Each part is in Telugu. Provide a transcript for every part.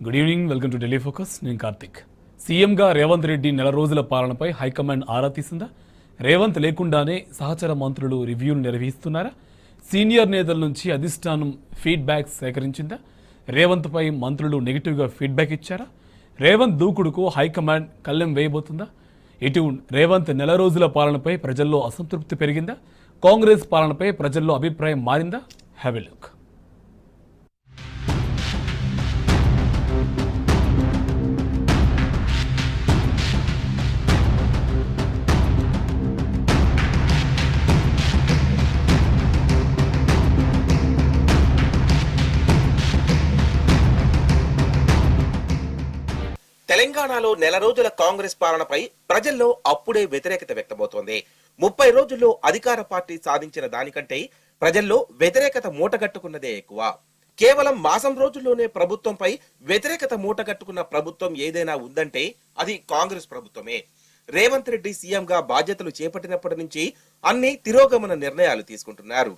Good evening, welcome to Delhi focus. నేను కార్తిక్. సీఎంగా రేవంత్ రెడ్డి నెల రోజుల పాలనపై హైకమాండ్ ఆరా తీసిందా? రేవంత్ లేకుండానే సహచర మంత్రులు రివ్యూలు నిర్వహిస్తున్నారా? సీనియర్ నేతల నుంచి అధిష్టానం ఫీడ్బ్యాక్ సేకరించిందా? రేవంత్పై మంత్రులు నెగిటివ్గా ఫీడ్బ్యాక్ ఇచ్చారా? రేవంత్ దూకుడుకు హైకమాండ్ కళ్ళెం వేయబోతుందా? ఇటు రేవంత్ నెల రోజుల పాలనపై ప్రజల్లో అసంతృప్తి పెరిగిందా? కాంగ్రెస్ పాలనపై ప్రజల్లో అభిప్రాయం మారిందా? Have a look. తెలంగాణలో నెల రోజుల కాంగ్రెస్ పాలనపై ప్రజల్లో అప్పుడే వ్యతిరేకత వ్యక్తమవుతోంది. 30 రోజుల్లో అధికార పార్టీ సాధించిన దానికంటే ప్రజల్లో వ్యతిరేకత మూటగట్టుకున్నదే ఎక్కువ. కేవలం మాసం రోజుల్లోనే ప్రభుత్వంపై వ్యతిరేకత మూటగట్టుకున్న ప్రభుత్వం ఏదైనా ఉందంటే అది కాంగ్రెస్ ప్రభుత్వమే. రేవంత్ రెడ్డి సీఎంగా బాధ్యతలు చేపట్టినప్పటి నుంచి అన్ని తిరోగమన నిర్ణయాలు తీసుకుంటున్నారు.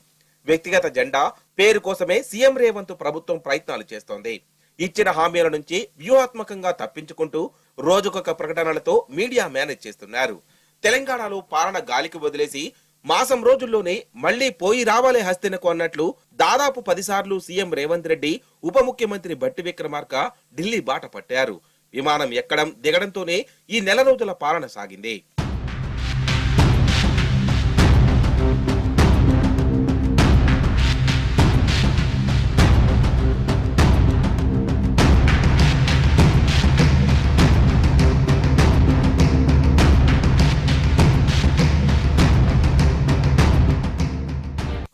వ్యక్తిగత జెండా పేరు కోసమే సీఎం రేవంత్ ప్రభుత్వం ప్రయత్నాలు చేస్తోంది. ఇచ్చిన హామీల నుంచి వ్యూహాత్మకంగా తప్పించుకుంటూ రోజుకొక ప్రకటనలతో మీడియా మేనేజ్ చేస్తున్నారు. తెలంగాణలో పాలన గాలికి వదిలేసి మాసం రోజుల్లోనే మళ్లీ పోయి రావాలే హస్తినకు అన్నట్లు దాదాపు 10 సార్లు సీఎం రేవంత్ రెడ్డి ఉప ముఖ్యమంత్రి బట్టి విక్రమార్క ఢిల్లీ బాట పట్టారు. విమానం ఎక్కడం దిగడంతోనే ఈ నెల రోజుల పాలన సాగింది.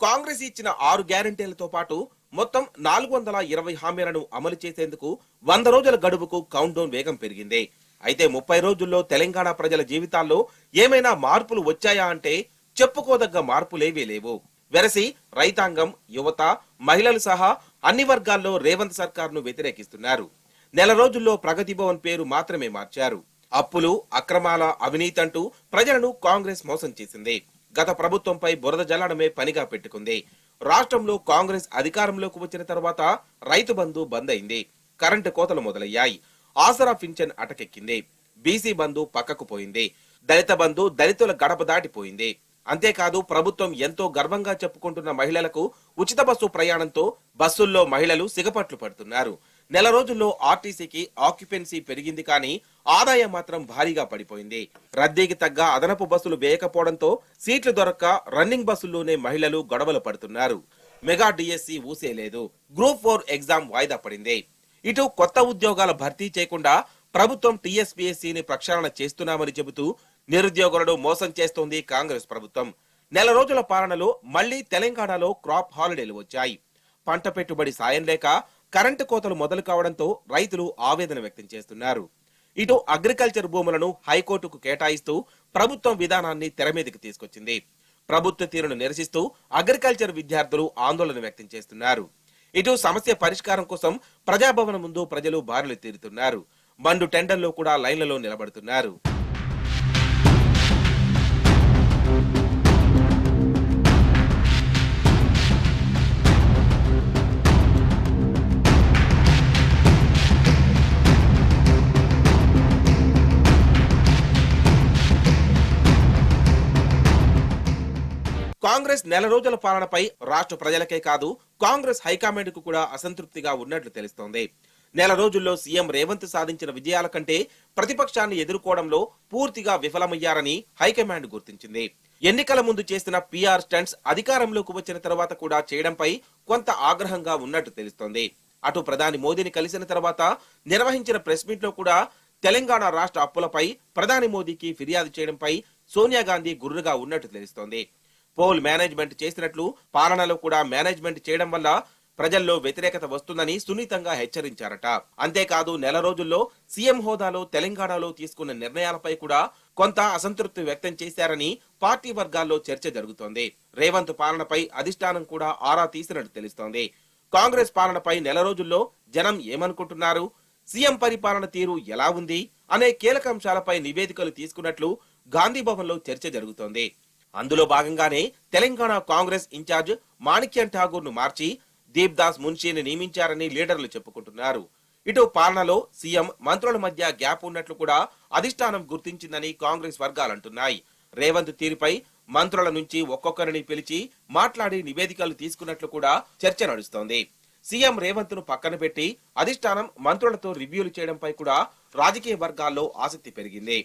కాంగ్రెస్ ఇచ్చిన 6 గ్యారంటీలతో పాటు మొత్తం 420 హామీలను అమలు చేసేందుకు 100 రోజుల గడువుకు కౌంట్ డౌన్ వేగం పెరిగింది. అయితే 30 రోజుల్లో తెలంగాణ ప్రజల జీవితాల్లో ఏమైనా మార్పులు వచ్చాయా అంటే చెప్పుకోదగ్గ మార్పులేవీ లేవు. వెరసి రైతాంగం, యువత, మహిళలు సహా అన్ని వర్గాల్లో రేవంత్ సర్కార్ను వ్యతిరేకిస్తున్నారు. నెల రోజుల్లో ప్రగతి భవన్ పేరు మాత్రమే మార్చారు. అప్పులు, అక్రమాల, అవినీతి అంటూ ప్రజలను కాంగ్రెస్ మోసం చేసింది. గత ప్రభుత్వంపై బురద జల్లడమే పనిగా పెట్టుకుంది. రాష్ట్రంలో కాంగ్రెస్ అధికారంలోకి వచ్చిన తర్వాత రైతు బంధు బంద్ అయింది. కరెంటు కోతలు మొదలయ్యాయి. ఆసరా పింఛన్ అటకెక్కింది. బీసీ బంధు పక్కకు పోయింది. దళిత బంధు దళితుల గడప దాటిపోయింది. అంతేకాదు ప్రభుత్వం ఎంతో గర్వంగా చెప్పుకుంటున్న మహిళలకు ఉచిత బస్సు ప్రయాణంతో బస్సుల్లో మహిళలు సిగపట్లు పడుతున్నారు. నెల రోజుల్లో ఆర్టీసీకి ఆక్యుపెన్సీ పెరిగింది, కానీ ఆదాయం మాత్రం భారీగా పడిపోయింది. రద్దీకి తగ్గ అదనపు బస్సులు వేయకపోవడంతో సీట్లు దొరక్క రన్నింగ్ బస్సుల్లోనే మహిళలు గొడవలు పడుతున్నారు. మెగా డిఎస్సి ఊసేలేదు. గ్రూప్ 4 ఎగ్జామ్ వాయిదా పడింది. ఇటు కొత్త ఉద్యోగాల భర్తీ చేయకుండా ప్రభుత్వం టీఎస్పీఎస్సీని ప్రక్షాళన చేస్తున్నామని చెబుతూ నిరుద్యోగులను మోసం చేస్తోంది కాంగ్రెస్ ప్రభుత్వం. నెల రోజుల పాలనలో మళ్లీ తెలంగాణలో క్రాప్ హాలిడేలు వచ్చాయి. పంట పెట్టుబడి సాయం లేక కరెంటు కోతలు మొదలు కావడంతో రైతులు ఆవేదన వ్యక్తం చేస్తున్నారు. ఇటు అగ్రికల్చర్ భూములను హైకోర్టుకు కేటాయిస్తూ ప్రభుత్వం విధానాన్ని తెరమీదికి తీసుకొచ్చింది. ప్రభుత్వ తీరును నిరసిస్తూ అగ్రికల్చర్ విద్యార్థులు ఆందోళన వ్యక్తం చేస్తున్నారు. ఇటు సమస్య పరిష్కారం కోసం ప్రజాభవన్ ముందు ప్రజలు బారులు తీరుతున్నారు. మండు టెండర్లో కూడా లైన్లలో నిలబడుతున్నారు. కాంగ్రెస్ నెల రోజుల పాలనపై రాష్ట్ర ప్రజలకే కాదు కాంగ్రెస్ హైకమాండ్ కు కూడా అసంతృప్తిగా ఉన్నట్లు తెలుస్తోంది. నెల రోజుల్లో సీఎం రేవంత్ సాధించిన విజయాల కంటే ప్రతిపక్షాన్ని ఎదుర్కోవడంలో పూర్తిగా విఫలమయ్యారని హైకమాండ్ గుర్తించింది. ఎన్నికల ముందు చేసిన పీఆర్ స్టంట్స్ అధికారంలోకి వచ్చిన తర్వాత కూడా చేయడంపై కొంత ఆగ్రహంగా ఉన్నట్టు తెలుస్తోంది. అటు ప్రధాని మోదీని కలిసిన తర్వాత నిర్వహించిన ప్రెస్ మీట్ లో కూడా తెలంగాణ రాష్ట్ర అప్పులపై ప్రధాని మోదీకి ఫిర్యాదు చేయడంపై సోనియా గాంధీ గుర్రుగా ఉన్నట్టు తెలుస్తోంది. పోల్ మేనేజ్మెంట్ చేసినట్లు పాలనలో కూడా మేనేజ్మెంట్ చేయడం వల్ల ప్రజల్లో వ్యతిరేకత వస్తుందని సున్నితంగా హెచ్చరించారట. అంతేకాదు నెల రోజుల్లో సీఎం హోదాలో తెలంగాణలో తీసుకున్న నిర్ణయాలపై కూడా కొంత అసంతృప్తి వ్యక్తం చేశారని పార్టీ వర్గాల్లో చర్చ జరుగుతోంది. రేవంత్ పాలనపై అధిష్టానం కూడా ఆరా తీసినట్టు తెలుస్తోంది. కాంగ్రెస్ పాలనపై నెల రోజుల్లో జనం ఏమనుకుంటున్నారు, సీఎం పరిపాలన తీరు ఎలా ఉంది అనే కీలక అంశాలపై నివేదికలు తీసుకున్నట్లు గాంధీ భవన్ లో చర్చ జరుగుతోంది. అందులో భాగంగానే తెలంగాణ కాంగ్రెస్ ఇన్ఛార్జ్ మాణిక్యం ఠాగూర్ ను మార్చి దీప్ దాస్ మున్షీని నియమించారని లీడర్లు చెప్పుకుంటున్నారు. ఇటు పాలనలో సీఎం మంత్రుల మధ్య గ్యాప్ ఉన్నట్లు కూడా అధిష్టానం గుర్తించిందని కాంగ్రెస్ వర్గాలంటున్నాయి. రేవంత్ తీరుపై మంత్రుల నుంచి ఒక్కొక్కరిని పిలిచి మాట్లాడి నివేదికలు తీసుకున్నట్లు కూడా చర్చ నడుస్తోంది. సీఎం రేవంత్ ను పక్కన పెట్టి అధిష్టానం మంత్రులతో రివ్యూలు చేయడంపై కూడా రాజకీయ వర్గాల్లో ఆసక్తి పెరిగింది.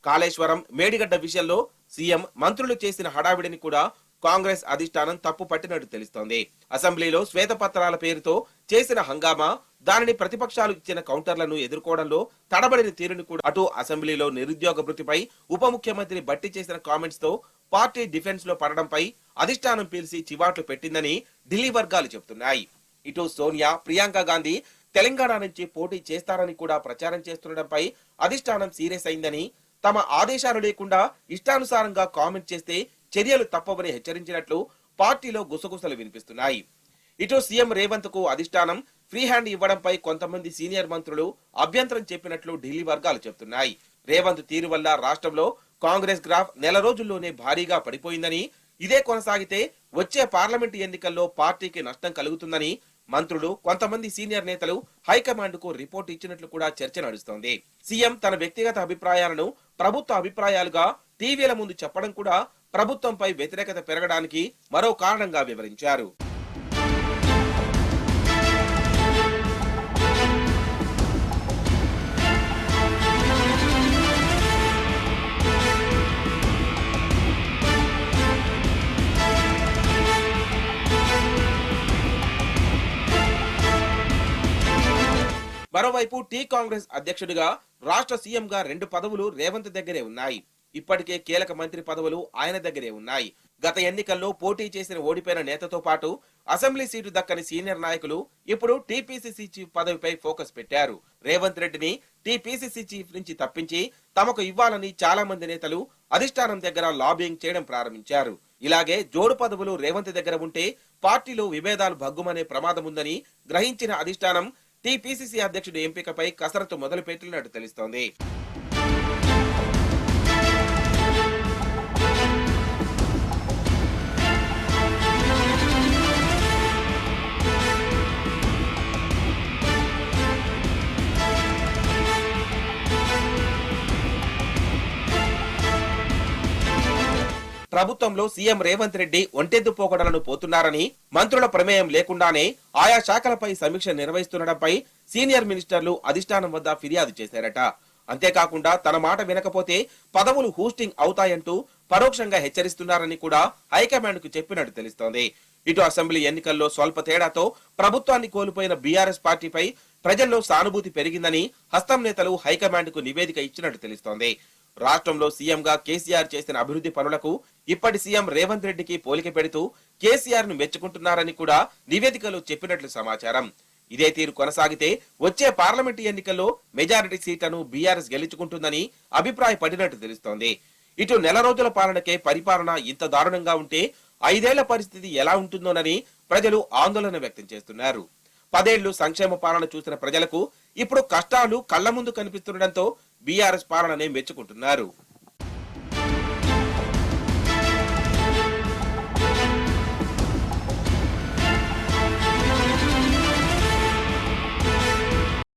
కాళేశ్వరం, మేడిగడ్డ విషయంలో సీఎం మంత్రులు చేసిన హడావిడిని కూడా కాంగ్రెస్ అధిష్టానం తప్పు పట్టినట్టు తెలుస్తోంది. అసెంబ్లీలో శ్వేతపత్రాల పేరుతో చేసిన హంగామా, దానిని ప్రతిపక్షాలు ఇచ్చిన కౌంటర్లను ఎదుర్కోవడంలో తడబడిన తీరుని కూడా, అటు అసెంబ్లీలో నిరుద్యోగ భృతిపై ఉప ముఖ్యమంత్రి బట్టి చేసిన కామెంట్స్ తో పార్టీ డిఫెన్స్ లో పడడంపై అధిష్టానం పీల్చి చివాట్లు పెట్టిందని ఢిల్లీ వర్గాలు చెబుతున్నాయి. ఇటు సోనియా, ప్రియాంక గాంధీ తెలంగాణ నుంచి పోటీ చేస్తారని కూడా ప్రచారం చేస్తుండటంపై అధిష్టానం సీరియస్ అయిందని, తమ ఆదేశాలు లేకుండా ఇష్టానుసారంగా కామెంట్ చేస్తే చర్యలు తప్పవని హెచ్చరించినట్లు పార్టీలో గుసగుసలు వినిపిస్తున్నాయి. ఇటు సీఎం రేవంత్ కు అధిష్టానం ఫ్రీ హ్యాండ్ ఇవ్వడంపై కొంతమంది సీనియర్ మంత్రులు అభ్యంతరం చెప్పినట్లు ఢిల్లీ వర్గాలు చెబుతున్నాయి. రేవంత్ తీరు వల్ల రాష్ట్రంలో కాంగ్రెస్ గ్రాఫ్ నెల రోజుల్లోనే భారీగా పడిపోయిందని, ఇదే కొనసాగితే వచ్చే పార్లమెంటు ఎన్నికల్లో పార్టీకి నష్టం కలుగుతుందని మంత్రులు, కొంతమంది సీనియర్ నేతలు హైకమాండ్ కు రిపోర్ట్ ఇచ్చినట్లు కూడా చర్చ నడుస్తోంది. సీఎం తన వ్యక్తిగత అభిప్రాయాలను ప్రభుత్వ అభిప్రాయాలుగా టీవీల ముందు చెప్పడం కూడా ప్రభుత్వంపై వ్యతిరేకత పెరగడానికి మరో కారణంగా వివరించారు. మరోవైపు టీ కాంగ్రెస్ అధ్యక్షుడిగా, రాష్ట్ర సీఎం గా 2 పదవులు రేవంత్ దగ్గరే ఉన్నాయి. ఇప్పటికే కీలక మంత్రి పదవులు ఆయన దగ్గరే ఉన్నాయి. గత ఎన్నికల్లో పోటీ చేసిన ఓడిపోయిన నేతతో పాటు అసెంబ్లీ సీటు దక్కని సీనియర్ నాయకులు ఇప్పుడు టీపీసీసీ చీఫ్ పదవిపై ఫోకస్ పెట్టారు. రేవంత్ రెడ్డిని టీపీసీసీ చీఫ్ నుంచి తప్పించి తమకు ఇవ్వాలని చాలా మంది నేతలు అధిష్టానం దగ్గర లాబింగ్ చేయడం ప్రారంభించారు. ఇలాగే జోడు పదవులు రేవంత్ దగ్గర ఉంటే పార్టీలో విభేదాలు భగ్గుమనే ప్రమాదం ఉందని గ్రహించిన అధిష్టానం టీపీసీసీ అధ్యక్షుడి ఎంపికపై కసరత్తు మొదలు పెట్టినట్టు తెలుస్తోంది. ప్రభుత్వంలో సీఎం రేవంత్ రెడ్డి ఒంటెద్దు పోకడలను పోతున్నారని, మంత్రుల ప్రమేయం లేకుండానే ఆయా శాఖలపై సమీక్ష నిర్వహిస్తుండటంపై సీనియర్ మినిస్టర్లు అధిష్టానం వద్ద ఫిర్యాదు చేశారట. అంతేకాకుండా తన మాట వినకపోతే పదవులు హూస్టింగ్ అవుతాయంటూ పరోక్షంగా హెచ్చరిస్తున్నారని కూడా హైకమాండ్ కు చెప్పినట్టు తెలుస్తోంది. ఇటు అసెంబ్లీ ఎన్నికల్లో స్వల్ప తేడాతో ప్రభుత్వాన్ని కోల్పోయిన బీఆర్ఎస్ పార్టీపై ప్రజల్లో సానుభూతి పెరిగిందని హస్తం నేతలు హైకమాండ్ కు నివేదిక ఇచ్చినట్టు తెలుస్తోంది. రాష్ట్రంలో సీఎం గా కేసీఆర్ చేసిన అభివృద్ధి పనులకు ఇప్పటి సీఎం రేవంత్ రెడ్డికి పోలిక పెడుతూ కేసీఆర్ ను మెచ్చుకుంటున్నారని కూడా నివేదికలో చెప్పినట్లు సమాచారం. ఇదే తీరు కొనసాగితే వచ్చే పార్లమెంటు ఎన్నికల్లో మెజారిటీ సీట్లను బీఆర్ఎస్ గెలుచుకుంటుందని అభిప్రాయపడినట్టు తెలుస్తోంది. ఇటు నెల రోజుల పాలనకే పరిపాలన ఇంత దారుణంగా ఉంటే 5 ఏళ్ల పరిస్థితి ఎలా ఉంటుందోనని ప్రజలు ఆందోళన వ్యక్తం చేస్తున్నారు. 10 ఏళ్లు సంక్షేమ పాలన చూసిన ప్రజలకు ఇప్పుడు కష్టాలు కళ్ల ముందు కనిపిస్తుండటంతో బీఆర్ఎస్ పాలననే మెచ్చుకుంటున్నారు.